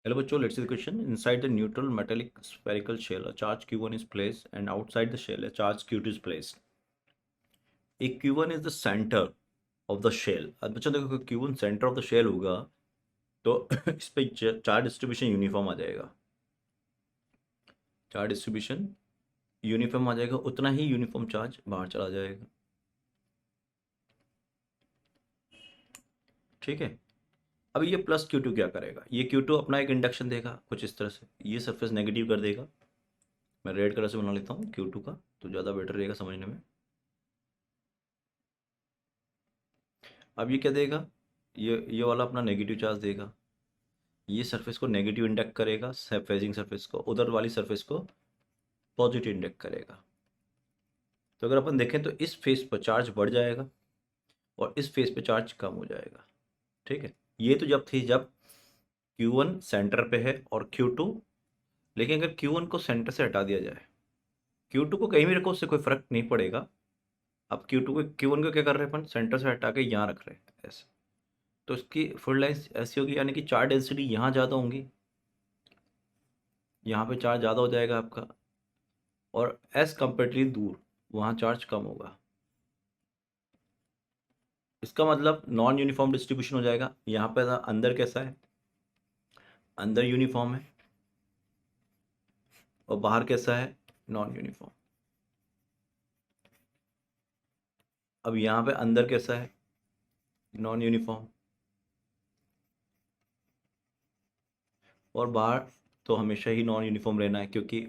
Hello बच्चों, let's see the question. Inside the neutral metallic spherical shell, a charge Q1 is placed, and outside the shell, a charge Q2 is placed. If Q1 is the center of the shell, अब बच्चों देखो Q1 center of the shell होगा तो इस पे charge distribution uniform आ जाएगा। Charge distribution uniform आ जाएगा, उतना ही यूनिफॉर्म चार्ज बाहर चला जाएगा। ठीक है। अब ये प्लस Q2 क्या करेगा? ये Q2 अपना एक इंडक्शन देगा कुछ इस तरह से, ये सरफेस नेगेटिव कर देगा। मैं रेड कलर से बना लेता हूँ Q2 का, तो ज़्यादा बेटर रहेगा समझने में। अब ये क्या देगा? ये वाला अपना नेगेटिव चार्ज देगा। ये सरफेस को नेगेटिव इंडेक्ट करेगा, फेजिंग सरफेस को, उधर वाली सरफेस को पॉजिटिव इंडेक्ट करेगा। तो अगर अपन देखें तो इस फेस पर चार्ज बढ़ जाएगा और इस फेस पे चार्ज कम हो जाएगा। ठीक है। ये तो जब थी जब Q1 सेंटर पे है और Q2, लेकिन अगर Q1 को सेंटर से हटा दिया जाए, Q2 को कहीं भी रखो उससे कोई फर्क नहीं पड़ेगा। अब Q1 को क्या कर रहे हैं अपन? सेंटर से हटा के यहाँ रख रहे हैं ऐसे। तो इसकी फुल लाइन ऐसी होगी, यानी कि चार्ज डेंसिटी यहाँ ज़्यादा होंगी, यहाँ पे चार्ज ज़्यादा हो जाएगा आपका, और एस कंपेरेटिवली दूर वहाँ चार्ज कम होगा। इसका मतलब नॉन यूनिफॉर्म डिस्ट्रीब्यूशन हो जाएगा। यहाँ पे अंदर कैसा है? अंदर यूनिफॉर्म है, और बाहर कैसा है? Non uniform. अब यहाँ पे अंदर कैसा है? Non uniform. और बाहर तो हमेशा ही नॉन यूनिफॉर्म रहना है, क्योंकि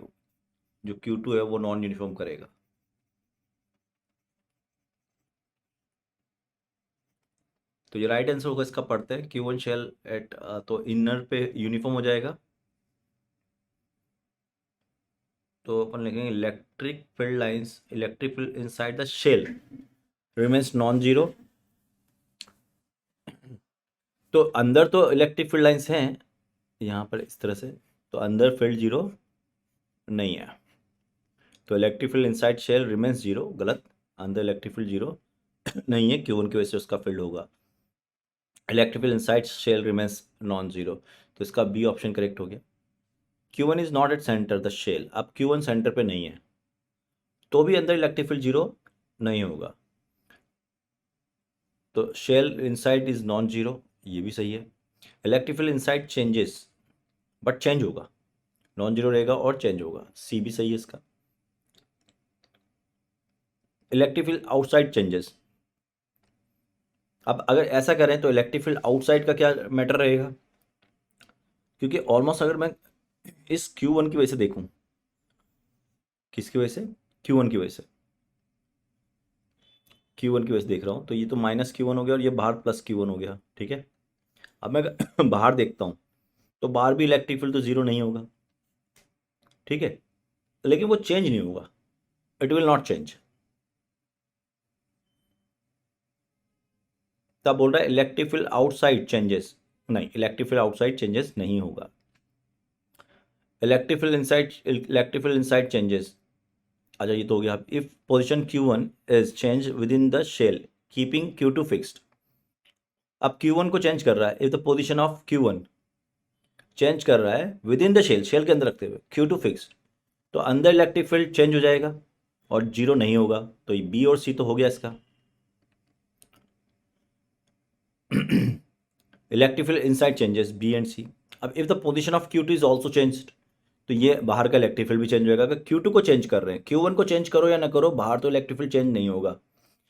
जो Q2 है वो नॉन यूनिफॉर्म करेगा। तो ये राइट आंसर होगा इसका। पढ़ते हैं Q1 शेल एट, तो इनर पे यूनिफॉर्म हो जाएगा। तो अपन लिखेंगे electric field inside the shell remains non zero. तो अंदर तो इलेक्ट्रिक फील्ड लाइंस हैं यहाँ पर इस तरह से, तो अंदर फील्ड जीरो नहीं है। तो electric field inside shell remains zero, गलत। अंदर इलेक्ट्रिक फील्ड जीरो नहीं है, Q1 की वजह से उसका फील्ड होगा। Electric field inside shell remains non zero, तो इसका बी ऑप्शन करेक्ट हो गया। Q1 is not at centre the shell. अब Q1 सेंटर पे नहीं है तो भी अंदर इलेक्ट्रिक फील्ड जीरो नहीं होगा, तो shell inside is non zero, ये भी सही है। Electric field inside changes, but change होगा, नॉन जीरो रहेगा और चेंज होगा, सी भी सही है इसका। इलेक्ट्रिक फील्ड आउटसाइड चेंजेस, अब अगर ऐसा करें तो इलेक्ट्रिक फील्ड आउटसाइड का क्या मैटर रहेगा? क्योंकि ऑलमोस्ट अगर मैं इस Q1 की वजह से देखूं, किसकी वजह से? Q1 की वजह से, Q1 की वजह से देख रहा हूं, तो ये तो माइनस Q1 हो गया और ये बाहर प्लस Q1 हो गया। ठीक है। अब मैं बाहर देखता हूं तो बाहर भी इलेक्ट्रिक फील्ड तो जीरो नहीं होगा। ठीक है। लेकिन वो चेंज नहीं होगा, इट विल नॉट चेंज। तब बोल रहा है इलेक्ट्रिक फील्ड आउटसाइड चेंजेस, नहीं, इलेक्ट्रिक फील्ड आउटसाइड चेंजेस नहीं होगा। इलेक्ट्रिक फील्ड इनसाइड चेंजेस, अच्छा ये तो हो गया। If position Q1 is change within the shell keeping Q2 fixed. अब Q1 को चेंज कर रहा है, if the position of Q1 change कर रहा है within the shell, shell के अंदर रखते हुए Q2 फिक्स्ड, तो अंदर इलेक्ट्रिक फील्ड चेंज हो जाएगा और जीरो नहीं होगा। तो ये बी और सी तो हो गया इसका। Electric field inside changes, B and C. अब if the position of Q2 is also changed, तो ये बाहर का इलेक्ट्रिक फील्ड भी चेंज होगा। अगर Q2 को चेंज कर रहे हैं, Q1 को चेंज करो या ना करो, बाहर तो इलेक्ट्रिक फील्ड चेंज नहीं होगा।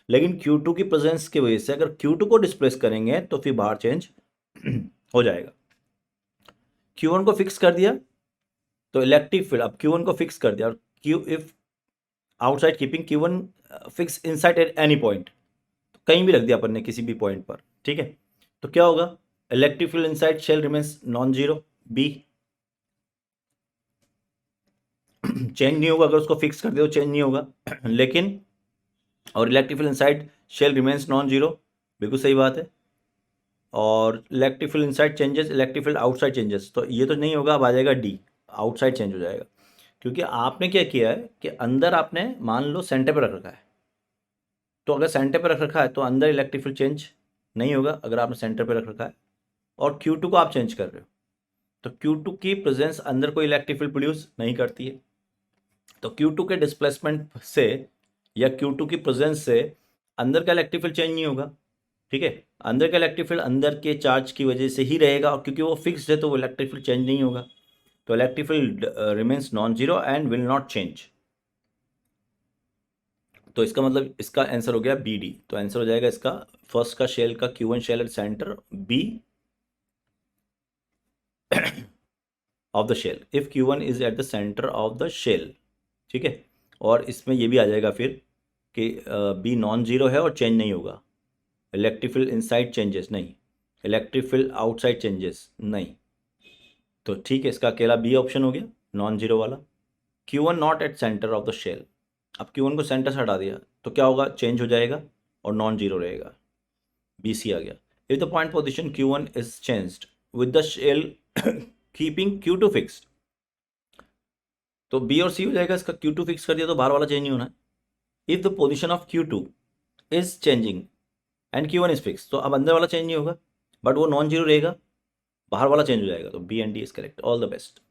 लेकिन Q2 की प्रेजेंस की वजह से अगर Q2 को डिस्प्लेस करेंगे तो फिर बाहर चेंज हो जाएगा। Q1 को फिक्स कर दिया तो इलेक्ट्रिक फील्ड, अब Q1 को फिक्स कर दिया, और if outside keeping Q1 fix inside at any point, कहीं भी रख दिया अपन ने किसी भी पॉइंट पर। ठीक है। तो क्या होगा? Electric field inside shell remains non zero, B. Change नहीं होगा, अगर उसको फिक्स कर दे तो चेंज नहीं होगा। लेकिन और electric field inside shell remains non zero, बिल्कुल सही बात है। और electric field inside changes, electric field outside changes, तो ये तो नहीं होगा, अब आ जाएगा डी, आउटसाइड चेंज हो जाएगा। क्योंकि आपने क्या किया है कि अंदर आपने मान लो सेंटर पर रख रखा है, तो अगर सेंटर पर रख रखा है तो अंदर इलेक्ट्रिक फील्ड चेंज नहीं होगा अगर आपने सेंटर पर रख रखा है, और Q2 को आप चेंज कर रहे हो, तो Q2 की प्रेजेंस अंदर कोई इलेक्ट्रिक फील्ड प्रोड्यूस नहीं करती है, तो Q2 के डिस्प्लेसमेंट से या Q2 की प्रेजेंस से अंदर का इलेक्ट्रिक फील्ड चेंज नहीं होगा, ठीक है। अंदर का इलेक्ट्रिक फील्ड अंदर के चार्ज की वजह से ही रहेगा, और क्योंकि वो फिक्स्ड है तो वो इलेक्ट्रिक फील्ड चेंज नहीं होगा, तो electric field remains non zero and will not change. तो इसका मतलब इसका आंसर हो गया बी डी। तो आंसर हो जाएगा इसका फर्स्ट का शेल का Q1 shell at centre B of the shell if Q1 is at the centre of the shell, ठीक है। और इसमें ये भी आ जाएगा फिर कि बी नॉन जीरो है और चेंज नहीं होगा, इलेक्ट्रिक फील्ड इनसाइड चेंजेस नहीं, इलेक्ट्रिक फील्ड आउटसाइड चेंजेस नहीं। तो ठीक है, इसका अकेला बी ऑप्शन हो गया नॉन जीरो वाला। Q1 not at centre of the shell, अब Q1 को सेंटर से हटा दिया तो क्या होगा, चेंज हो जाएगा और नॉन जीरो रहेगा, बी सी आ गया। If the point position Q1 is changed with the shell keeping Q2 fixed, तो बी और सी हो जाएगा। इसका Q2 फिक्स कर दिया तो बाहर वाला चेंज नहीं होना है। If the position of Q2 is changing and Q1 is fix, तो अब अंदर वाला चेंज नहीं होगा बट वो नॉन जीरो रहेगा, बाहर वाला चेंज हो जाएगा। तो B and D is correct. All the best.